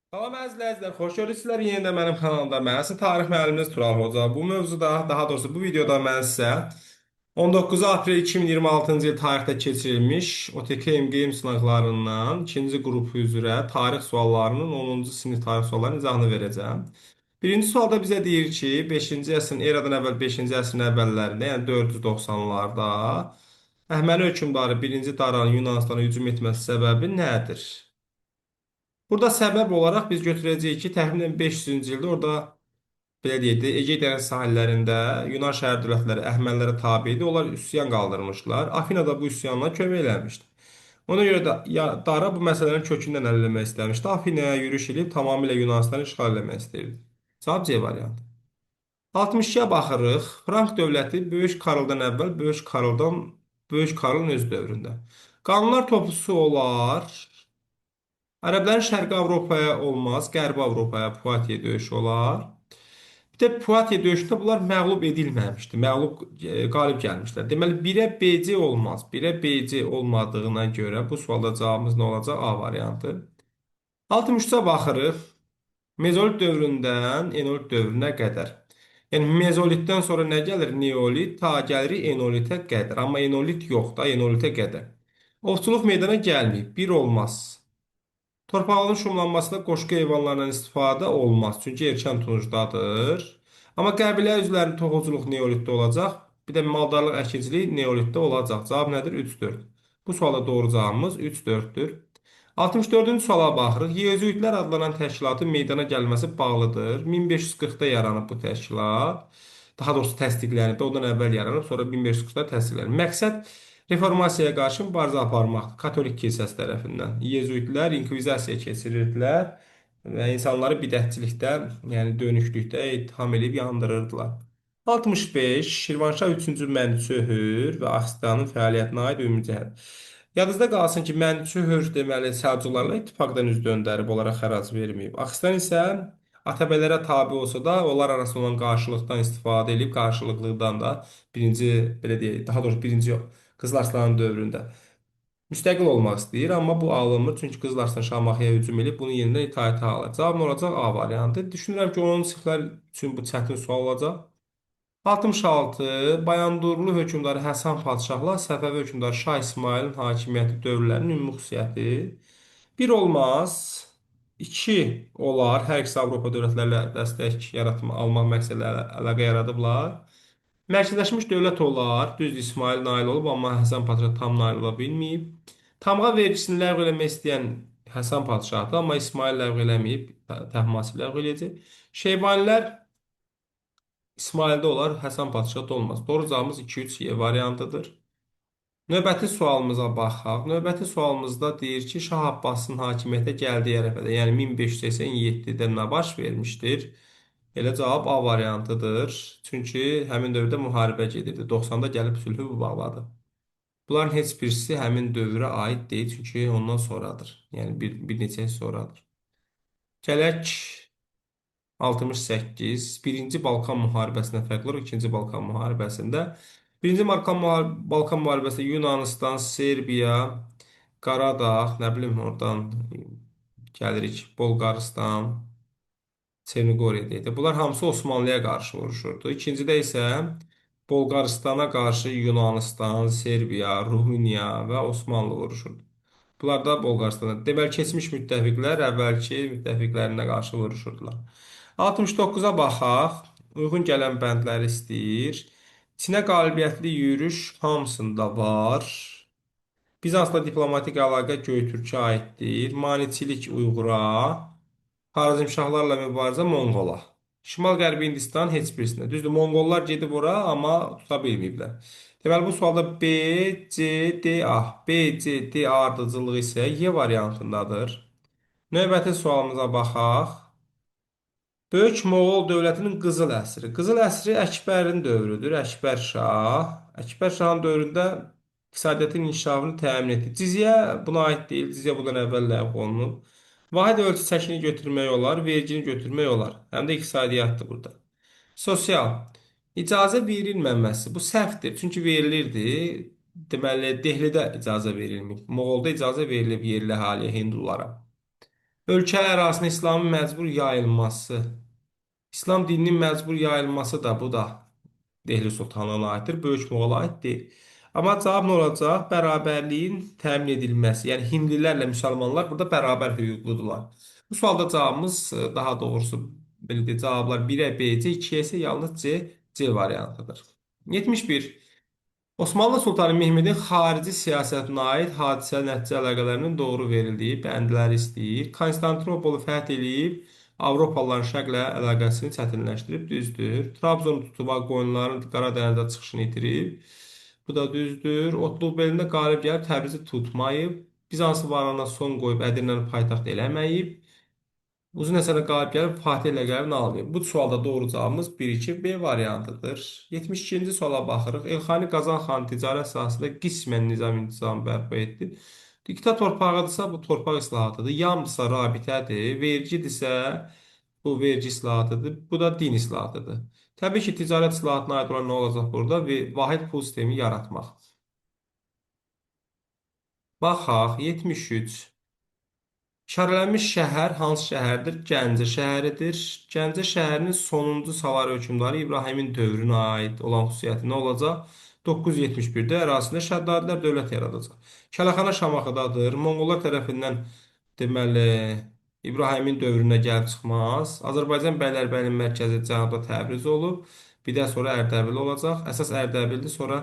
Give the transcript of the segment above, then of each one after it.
Salam əzizlər, xoş gördüksüzlər yenə də mənim kanalımda. Mən sizin tarix müəlliminiz Tural Hoca. Bu mövzuda, daha doğrusu bu videoda mən sizə 19 aprel 2026-cı il tarixdə keçirilmiş OTK MGM sınaqlarından ikinci qrupu üzrə tarix suallarının 10-cu sinif tarix suallarının izahını verəcəm. Birinci sualda bizə deyir ki, 5-ci əsrin eradan əvvəl 5-ci əsrin əvvəllərində, yəni 490-larda Əhəməni hökmdarı 1-ci Daranın Yunanıstana hücum etməsi səbəbi nədir? Burada səbəb olaraq biz götürəcəyik ki, təxminən 500-cü ildə orada belə deyək də Egey dəniz sahillərində Yunan şəhər dövlətləri Əhəmənilərə tabe idi. Onlar üsyan qaldırmışlar. Afina da bu üsyanına kömək eləmişdi. Ona görə də Dara bu məsələlərin kökündən həll etmək istəmişdi. Afinaya yürüş edib tamamilə Yunanıstanı işğal etmək istəyirdi. Cavab C variantı. 62-yə baxırıq. Frank dövləti Böyük Karldan əvvəl Böyük Karlın öz dövründə. Qanunlar toplusu olar. Ərəblərin Şərqi Avropaya olmaz, Qərbi Avropaya Puatiye döyüşü olar. Bir də Puatiye döyüşündə bunlar məğlub edilməmişdi. Qalib gəlmişlər. Deməli 1-ə BC olmaz. 1-ə BC olmadığına görə bu sualda cavabımız nə olacaq? A variantı. 63-ə baxırıq. Mezolit dövründən Enolit dövrünə qədər. Yəni mezolitdən sonra nə gəlir? Neolit, ta gəlirik enolitə qədər. Amma enolit yox da, enolitə qədər. Ovçuluq meydana gəlməyib. Bir olmaz. Torpağın şumlanmasında qoşqu heyvanlarından istifadə olmaz. Çünki erkən tuncdadır. Amma qəbilə üzvlərinin toxuculuq neolitdə olacaq. Bir də maldarlıq əkinçiliyi neolitdə olacaq. Cavab nədir? 3-4. Bu suala doğru cavabımız 3-4-dür. 64-cü suala baxırıq. Yezuitlər adlanan təşkilatın meydana gəlməsi bağlıdır. 1540-da yaranıb bu təşkilat. Daha doğrusu təsdiqlənib də ondan əvvəl yaranıb, sonra 1540-da təsdiqlənib. Məqsəd reformasiyaya qarşı mübarizə aparmaqdır. Katolik kilsəsi tərəfindən. Yezuitlər inkvizasiya keçirirdilər və insanları bidətçilikdə, yəni dönüklükdə ittiham edib yandırırdılar. 65. Şirvanşah 3-cü Mənüçöhür və Axsitanın fəaliyyətinə aid ümumi cəhət. Yadınızda qalsın ki, Mənüçöhür deməli Səlcuqlarla ittifaqdan üz döndərib, onlara xərac verməyib. Axistan isə Atabələrə tabe olsa da, onlar arasında olan qarşılıqdan istifadə edib, qarşılıqlıdan da birinci, belə deyək, daha doğrusu birinci yox, Qızıl Arslanın dövründə müstəqil olmaq istəyir, amma bu alınmır. Çünki Qızıl Arslan Şamaxıya hücum edib, bunu yenidən itaətə alır. Cavab nə olacaq? A variantı. Düşünürəm ki, 10-cu siniflər üçün bu çətin sual olacaq. 66. Bayandurlu hökmdarı Həsən Padşahla Səfəvi hökmdarı Şah İsmayılın hakimiyyəti dövrlərinin ümumi xüsusiyyəti. Bir olmaz. 2 olar. Hər ikisi Avropa dövlətlərlə dəstək yaratma, almaq məqsədilə əlaqə yaradıblar. Mərkəzləşmiş dövlət olar. Düzdür, İsmayıl nail olub, amma Həsən Padşah tam nail ola bilməyib. Tamğa vergisini ləğv eləmək istəyən Həsən Padşahdır, amma İsmayıl ləğv eləməyib. Təhmasib ləğv eləyəcək. Şeybanilər İsmayılda olar, Həsən Padşahda olmaz. Doğru cavabımız 2-3 Y variantıdır. Növbəti sualımıza baxaq. Növbəti sualımızda deyir ki, Şah Abbasın hakimiyyətə gəldiyi ərəfədə, yəni 1587-də nə baş vermişdir? Elə cavab A variantıdır. Çünki həmin dövrdə müharibə gedirdi. 90-da gəlib sülhü bağladı. Bunların heç birisi həmin dövrə aid deyil, çünki ondan sonradır. Yəni bir neçə il sonradır. Gələk 68. Birinci Balkan müharibəsinə fərqli olaraq ikinci Balkan müharibəsində. Birinci Balkan müharibəsində Yunanistan, Serbiya, Qaradağ, nə bilim oradan gəlirik, Bolqarıstan, Çernogoriya deyək də. Bunlar hamısı Osmanlıya qarşı vuruşurdu. İkincidə isə Bolqarıstana qarşı Yunanistan, Serbiya, Rumıniya və Osmanlı vuruşurdu. Bunlar da Bolqarıstana. Deməli, keçmiş müttəfiqlər əvvəlki müttəfiqlərinə qarşı vuruşurdular. 69-a baxaq. Uyğun gələn bəndləri istəyir. Çinə qalibiyyətli yürüş hamısında var. Bizansla diplomatik əlaqə Göytürkə aiddir. Maneçilik Uyğura. Xarəzmşahlarla mübarizə Monqola. Şimal-Qərbi Hindistan heç birisində. Düzdür, Monqollar gedib ora, amma tuta bilməyiblər. Deməli, bu sualda B, C, D, A. B, C, D ardıcılığı isə Y variantındadır. Növbəti sualımıza baxaq. Böyük Moğol dövlətinin qızıl əsri. Qızıl əsri Əkbərin dövrüdür. Əkbər Şah. Əkbər Şahın dövründə iqtisadiyyatın inkişafını təmin etdi. Cizyə buna aid deyil. Cizyə bundan əvvəl ləğv olunub. Vahid ölçü çəkini götürmək olar, vergini götürmək olar. Həm də iqtisadiyyatdır burada. Sosial. İcazə verilməməsi. Bu səhvdir. Çünki verilirdi. Deməli, Dehlidə icazə verilmir. Moğolda icazə verilib yerli əhaliyə, hindulara. Ölkə ərazisində İslamın məcbur yayılması. İslam dininin məcbur yayılması da bu da Dehli Sultanlığına aiddir, Böyük Moğola aid deyil. Amma cavab nə olacaq? Bərabərliyin təmin edilməsi. Yəni hindlilərlə müsəlmanlar burada bərabər hüquqludular. Bu sualda cavabımız daha doğrusu belə deyək, cavablar 1-ə B, C, 2-yə isə yalnız C, C variantıdır. 71. Osmanlı Sultanı Mehmedin xarici siyasətinə aid hadisə nəticə əlaqələrinin doğru verildiyi bəndləri istəyir. Konstantinopolu fəth edib Avropalıların şərqlə əlaqəsini çətinləşdirib, düzdür. Trabzonu tutub qoyunların Qara dənizə çıxışını itirib. Bu da düzdür. Otlug belində qalib gəlib Təbrizi tutmayıb. Bizansı varlığına son qoyub Ədirnəni paytaxt eləməyib. Uzun Həsənə qalib gəlib Fatih ləqəbini almayıb. Bu sualda doğru cavabımız 1-2-B variantıdır. 72-ci suala baxırıq. Elxani Qazan xan ticarət sahəsində qismən nizam-intizam bərpa etdi. Dikta torpağıdırsa bu torpaq islahatıdır. Yamdırsa rabitədir. Vergidirsə bu vergi islahatıdır. Bu da din islahatıdır. Təbii ki, ticarət islahatına aid olan nə olacaq burada? Vahid pul sistemi yaratmaq. Baxaq, 73. İşarələnmiş şəhər hansı şəhərdir? Gəncə şəhəridir. Gəncə şəhərinin sonuncu Salari hökmdarı İbrahimin dövrünə aid olan xüsusiyyəti nə olacaq? 971-də ərazisində Şəddadilər dövlət yaradacaq. Kələxana Şamaxıdadır. Monqollar tərəfindən deməli İbrahimin dövrünə gəlib çıxmaz. Azərbaycan bəylərbəyinin mərkəzi cənubda Təbriz olub. Bir də sonra Ərdəbil olacaq. Əsas Ərdəbildir, sonra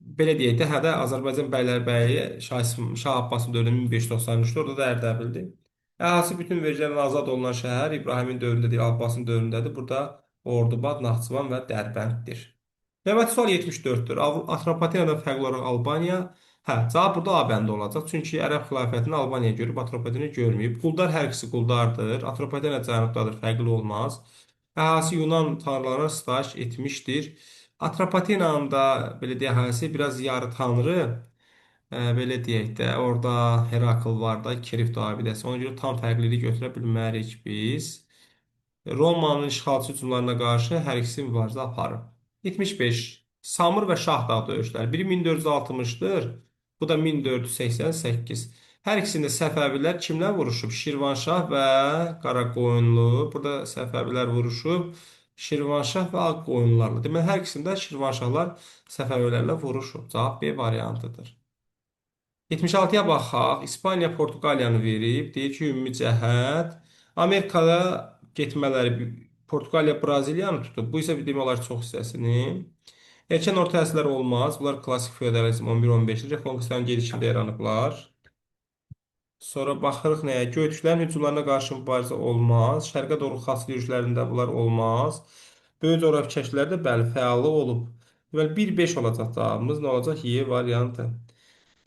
belə deyək də, hə də Azərbaycan bəylərbəyi Şah Abbasın dövründə 1593-də, orada da Ərdəbildir. Əhalisi bütün vergilərdən azad olunan şəhər İbrahimin dövründə deyil, Abbasın dövründədir. Burada Ordubad, Naxçıvan və Dərbənddir. Növbəti sual 74-dür. Atropatenadan fərqli olaraq Albaniya. Hə, cavab burada A bəndə olacaq. Çünki Ərəb xilafətini Albaniya görüb, Atropatena görməyib. Quldar hər ikisi quldardır. Atropatena cənubdadır, fərqli olmaz. Əhalisi Yunan tanrılarına sitayiş etmişdir. Atropatenanın da belə deyək, əhalisi biraz yarı tanrı. Belə deyək də, orada Herakl var da, Kripto abidəsi. Ona görə tam fərqlilik götürə bilmərik biz. Romanın işğalçı hücumlarına qarşı hər ikisi mübarizə aparıb. 75. Samur və Şahdağ döyüşləri. Biri 1460-dır, bu da 1488. Hər ikisində Səfəvilər kimlər vuruşub? Şirvanşah və Qaraqoyunlu. Burada Səfəvilər vuruşub. Şirvanşah və Ağqoyunlularla. Deməli, hər ikisində Şirvanşahlar Səfəvilərlə vuruşub. Cavab B variantıdır. 76-ya baxaq. İspaniya Portuqaliyanı verib. Deyir ki, ümumi cəhət Amerikada getmələri Portuqaliya Braziliyanı tutub. Bu isə demək olar ki, çox hissəsini. Erkən orta əsrlər olmaz. Bunlar klassik feodalizm 11-15-ci Rekonquistlərin gedişində yaranıblar. Sonra baxırıq nəyə? Göyçülərin hücumlarına qarşı mübarizə olmaz. Şərqə doğru xas yürüşlərində bunlar olmaz. Böyük coğrafi kəşflərdə bəli fəallıq olub. Deməli 1-5 olacaq cavabımız. Nə olacaq? Y variantı.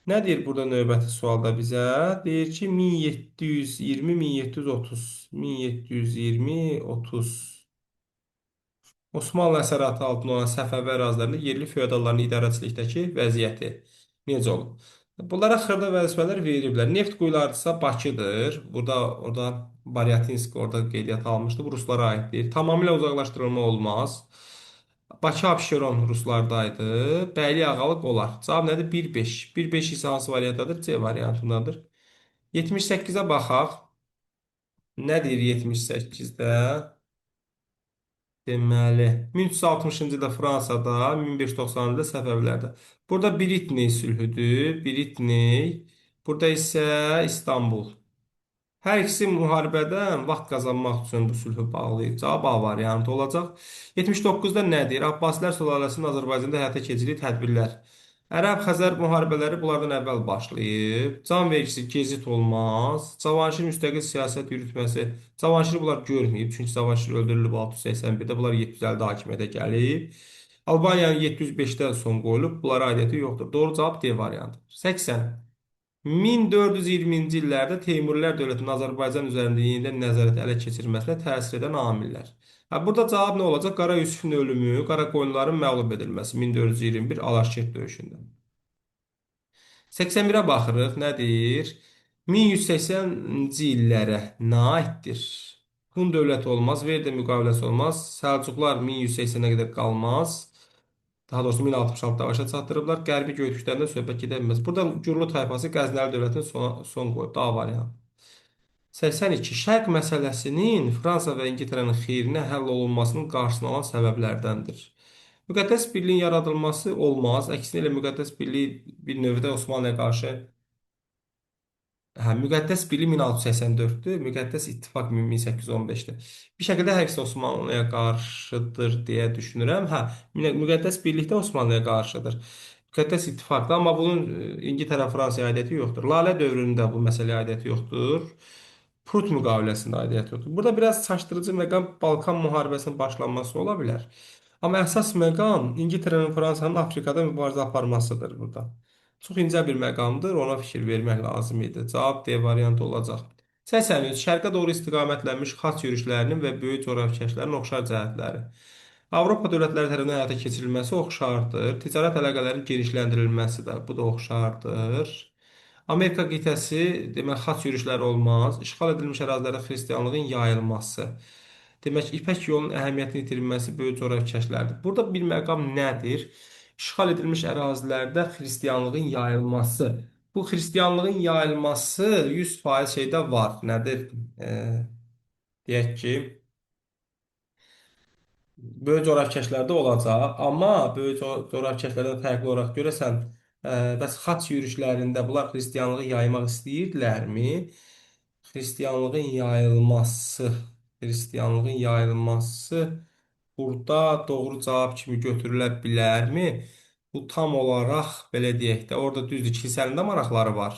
Nə deyir burada növbəti sualda bizə? Deyir ki 1720-1730. 1720-30. Osmanlı əsarəti altında olan Səfəvi ərazilərində yerli feodalların idarəçilikdəki vəziyyəti necə olub? Bunlara xırda vəzifələr veriblər. Neft quyularıdırsa Bakıdır. Orada Baryatinsk orada qeydiyyat almışdı. Bu ruslara aiddir. Tamamilə uzaqlaşdırılma olmaz. Bakı Abşeron ruslardaydı. Bəyli Ağalıq olar. Cavab nədir? 1-5. 1-5 isə hansı variantdadır? C variantındadır. 78-ə baxaq. Nə deyir 78-də? Deməli, 1360-cı ildə Fransada, 1590-cı ildə Səfəvilərdə. Burada Britney sülhüdür. Britney. Burada isə İstanbul. Hər ikisi müharibədən vaxt qazanmaq üçün bu sülhü bağlayıb. Cavab A variantı olacaq. 79-da nə deyir? Abbasilər sülaləsinin Azərbaycanda həyata keçirdiyi tədbirlər. Ərəb-Xəzər müharibələri bunlardan əvvəl başlayıb. Can vergisi gecit olmaz. Cavanşir müstəqil siyasət yürütməsi. Cavanşiri bunlar görməyib. Çünki Cavanşir öldürülüb 681-də. Bunlar 750-də hakimiyyətə gəlib. Albaniyanın 705-də son qoyulub. Bunlara aidiyyəti yoxdur. Doğru cavab D variantı. 80. 1420-ci illərdə Teymurilər dövlətinin Azərbaycan üzərində yenidən nəzarəti ələ keçirməsinə təsir edən amillər. Burada cavab nə olacaq? Qara Yusifin ölümü, Qaraqoyunluların məğlub edilməsi 1421 Alaşkert döyüşündə. 81-ə baxırıq. Nə deyir? 1180-ci illərə nə aiddir? Hun dövləti olmaz, Verdə müqaviləsi olmaz, Səlcuqlar 1180-ə qədər qalmaz. Daha doğrusu 1066-da başa çatdırıblar. Qərbi Göytüklərdən söhbət gedə bilməz. Burada Gürlü tayfası Qəznəli dövlətinin son qoyub. A variantı. 82. Şərq məsələsinin Fransa və İngiltərənin xeyrinə həll olunmasının qarşısını alan səbəblərdəndir. Müqəddəs birliyin yaradılması olmaz. Əksinə elə müqəddəs birlik bir növdə Osmanlıya qarşı hə, müqəddəs birlik 1684-dür, müqəddəs ittifaq 1815-dir. Bir şəkildə hər ikisi Osmanlıya qarşıdır deyə düşünürəm. Hə, müqəddəs birlik də Osmanlıya qarşıdır. Müqəddəs ittifaqda, amma bunun İngiltərə, Fransaya aidiyyəti yoxdur. Lalə dövründə bu məsələyə aidiyyəti yoxdur. Prut müqaviləsində aidiyyəti yoxdur. Burada biraz çaşdırıcı məqam Balkan müharibəsinin başlanması ola bilər. Amma əsas məqam İngiltərənin, Fransanın Afrikada mübarizə aparmasıdır burada. Çox incə bir məqamdır, ona fikir vermək lazım idi. Cavab D variantı olacaq. 83. Şərqə doğru istiqamətlənmiş xaç yürüşlərinin və böyük coğrafi kəşflərin oxşar cəhətləri. Avropa dövlətləri tərəfindən həyata keçirilməsi oxşardır. Ticarət əlaqələrinin genişləndirilməsi də bu da oxşardır. Amerika qitəsi demək xaç yürüşləri olmaz. İşğal edilmiş ərazilərdə xristianlığın yayılması. Demək, İpək yolunun əhəmiyyətini itirilməsi böyük coğrafi kəşflərdir. Burada bir məqam nədir? İşğal edilmiş ərazilərdə xristianlığın yayılması. Bu xristianlığın yayılması 100% şeydə var. Nədir? Deyək ki, böyük coğrafi kəşflərdə olacaq. Amma böyük coğrafi kəşflərdən fərqli olaraq görəsən, bəs xaç yürüşlərində bunlar xristianlığı yaymaq istəyirdilərmi? Xristianlığın yayılması, xristianlığın yayılması burada doğru cavab kimi götürülə bilərmi? Bu tam olaraq belə deyək də, orada düzdür, kilsənin də maraqları var.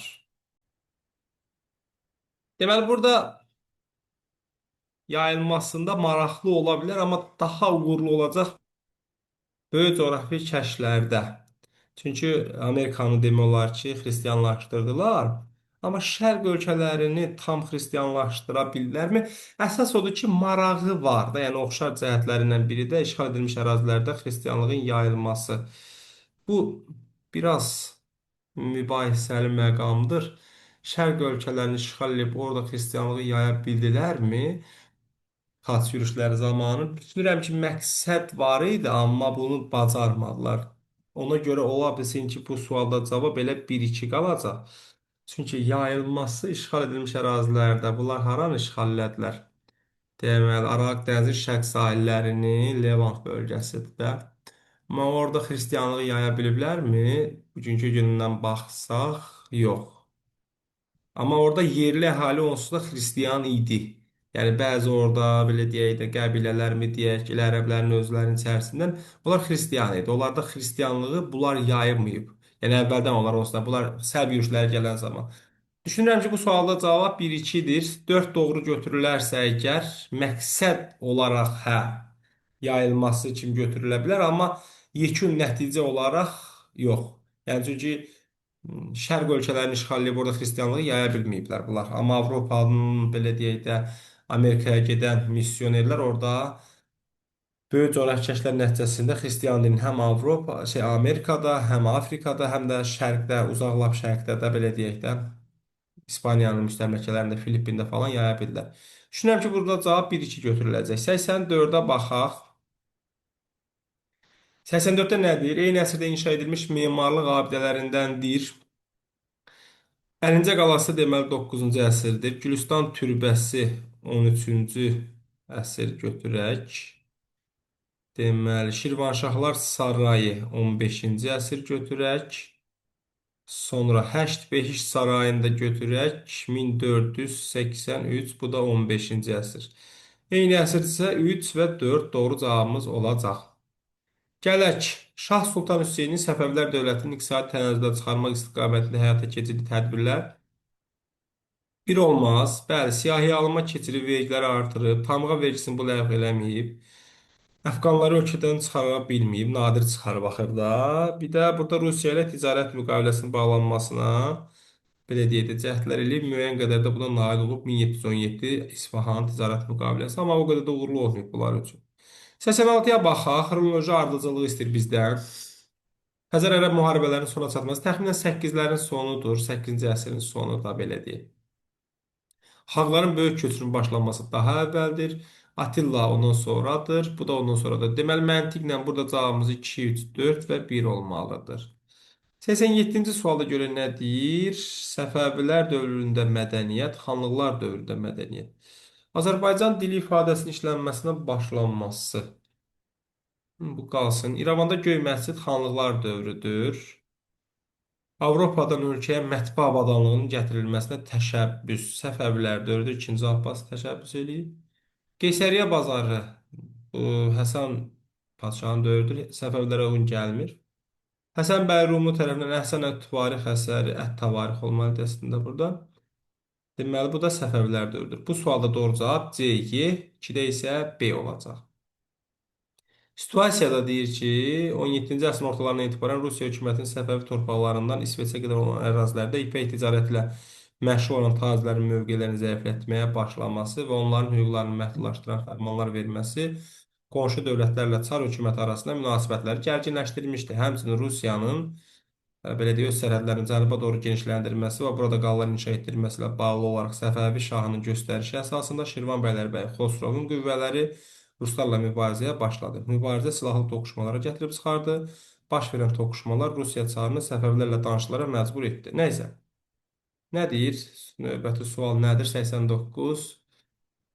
Deməli, burada yayılmasında maraqlı ola bilər, amma daha uğurlu olacaq böyük coğrafi kəşflərdə. Çünki Amerikanı demək olar ki, xristianlaşdırdılar. Amma şərq ölkələrini tam xristianlaşdıra bilirlərmi? Əsas odur ki, marağı var da, yəni oxşar cəhətlərindən biri də işğal edilmiş ərazilərdə xristianlığın yayılması. Bu biraz mübahisəli məqamdır. Şərq ölkələrini işğal edib orada xristianlığı yaya bildilərmi? Xaç yürüşləri zamanı. Düşünürəm ki, məqsəd var idi, amma bunu bacarmadılar. Ona görə ola bilsin ki, bu sualda cavab elə 1-2 qalacaq. Çünki yayılması işğal edilmiş ərazilərdə bunlar haranı işğal elədilər? Deməli, Araq dənizi şərq sahillərini, Levant bölgəsidir də. Amma orada xristianlığı yaya biliblərmi? Bugünkü gündən baxsaq, yox. Amma orada yerli əhali onsuz da xristian idi. Yəni bəzi orada belə deyək də qəbilələr mi deyək, elə ərəblərin özlərinin içərisindən bunlar xristian idi. Onlarda xristianlığı bunlar yayılmayıb. Yəni əvvəldən onlar onsuz da bunlar sərb yürüşləri gələn zaman. Düşünürəm ki, bu sualda cavab 1-2-dir. 4 doğru götürülərsə əgər məqsəd olaraq hə yayılması kimi götürülə bilər, amma yekun nəticə olaraq yox. Yəni çünki şərq ölkələrini işğal edib orada xristianlığı yaya bilməyiblər bunlar. Amma Avropanın belə deyək də Amerikaya gedən missionerlər orada böyük coğrafi kəşflər nəticəsində xristian dinin həm Amerikada, həm Afrikada, həm də şərqdə, uzaq lap şərqdə də belə deyək də İspaniyanın müstəmləkələrində, Filippində falan yaya bildilər. Düşünürəm ki, burada cavab 1-2 götürüləcək. 84-ə baxaq. 84-də nədir? Eyni əsrdə inşa edilmiş memarlıq abidələrindəndir. Əlincə qalası deməli 9-cu əsrdir. Gülüstan türbəsi 13-cü əsr götürək. Deməli, Şirvanşahlar sarayı 15-ci əsr götürək. Sonra Həşt Behiş sarayında götürək 1483, bu da 15-ci əsr. Eyni əsrdirsə 3 və 4 doğru cavabımız olacaq. Gələk, Şah Sultan Hüseynin Səfəvilər dövlətinin iqtisadi tənəzzüldən çıxarmaq istiqamətində həyata keçirdiyi tədbirlər bir olmaz. Bəli, siyahıya keçirib vergiləri artırıb, tamğa vergisini bu ləğv eləməyib. Əfqanları ölkədən çıxara bilməyib, nadir çıxarıb axırda. Bir də burada Rusiya ilə ticarət müqaviləsinin bağlanmasına belə deyək də cəhdlər eləyib, müəyyən qədər də buna nail olub 1717 İsfahan ticarət müqaviləsi, amma o qədər də uğurlu olmayıb bunlar üçün. 86-ya baxaq, xronoloji ardıcıllığı istəyir bizdən. Xəzər-Ərəb müharibələrinin sona çatması təxminən 8-lərin sonudur, 8-ci əsrin sonu da belə deyək. Xalqların böyük köçürün başlanması daha əvvəldir. Attila ondan sonradır. Bu da ondan sonradır. Deməli, məntiqlə burada cavabımız 2, 3, 4 və 1 olmalıdır. 87-ci sualda görə nə deyir? Səfəvilər dövründə mədəniyyət, xanlıqlar dövründə mədəniyyət. Azərbaycan dili ifadəsinin işlənməsinə başlanması. Bu qalsın. İrəvanda Göy məscid xanlıqlar dövrüdür. Avropadan ölkəyə mətbə avadanlığının gətirilməsinə təşəbbüs. Səfəvilər dövrüdür. 2-ci Abbas təşəbbüs eləyib. Qeysəriyyə bazarı. Bu Həsən padşahın dövrüdür. Səfəvlərə uyğun gəlmir. Həsən bəy Rumlu tərəfindən Əhsən ət-Tuvarix əsəri, ət-Tavarix olmalıdır əslində burada. Deməli, bu da Səfəvilər dövrüdür. Bu sualda doğru cavab C, Y, 2-də isə B olacaq. Situasiyada deyir ki, 17-ci əsrin ortalarından etibarən Rusiya hökumətinin Səfəvi torpaqlarından İsveçə qədər olan ərazilərdə ipək ticarətlə məşğul olan tacirlərin mövqelərini zəiflətməyə başlaması və onların hüquqlarını məhdudlaşdıran fərmanlar verməsi qonşu dövlətlərlə Çar hökuməti arasında münasibətləri gərginləşdirmişdi. Həmçinin Rusiyanın belə deyək, öz sərhədlərini cənuba doğru genişləndirməsi və burada qalalar inşa etdirilməsi ilə bağlı olaraq Səfəvi şahının göstərişi əsasında Şirvan bəylərbəyi Xosrovun qüvvələri ruslarla mübarizəyə başladı. Mübarizə silahlı toqquşmalara gətirib çıxardı. Baş verən toqquşmalar Rusiya çarını Səfəvilərlə danışıqlara məcbur etdi. Nəysə, nə deyir? Növbəti sual nədir? 89.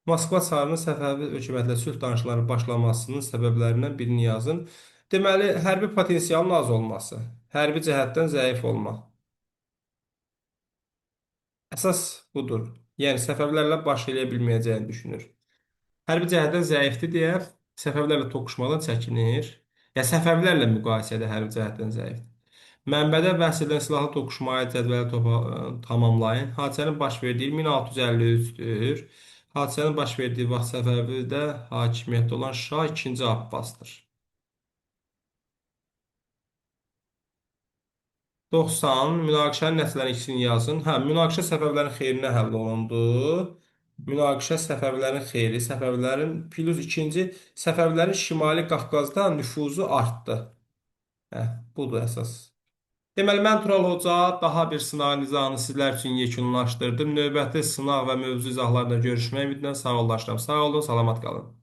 Moskva çarının Səfəvi hökumətlə sülh danışıqlarının başlamasının səbəblərindən birini yazın. Deməli, hərbi potensialın az olması, hərbi cəhətdən zəif olmaq. Əsas budur. Yəni, Səfəvilərlə baş eləyə bilməyəcəyini düşünür. Hərbi cəhətdən zəifdir deyə Səfəvilərlə toqquşmadan çəkinir. Ya Səfəvilərlə müqayisədə hərbi cəhətdən zəifdir. Mənbədə bəhs edilən silahlı toqquşmaya cədvəli tamamlayın. Hadisənin baş verdiyi 1653-dür. Hadisənin baş verdiyi vaxt Səfəvidə hakimiyyətdə olan Şah 2-ci Abbasdır. 90. Münaqişənin nəticələrini ikisini yazın. Hə, münaqişə Səfəvilərin xeyrinə həll olundu. Münaqişə Səfəvilərin xeyri, Səfəvilərin plus ikinci, Səfəvilərin Şimali Qafqazda nüfuzu artdı. Hə, budur əsas. Deməli, mən Tural Hoca daha bir sınaq nizamını sizlər üçün yekunlaşdırdım. Növbəti sınaq və mövzu izahlarında görüşmək ümidlə sağollaşıram. Sağ olun, salamat qalın.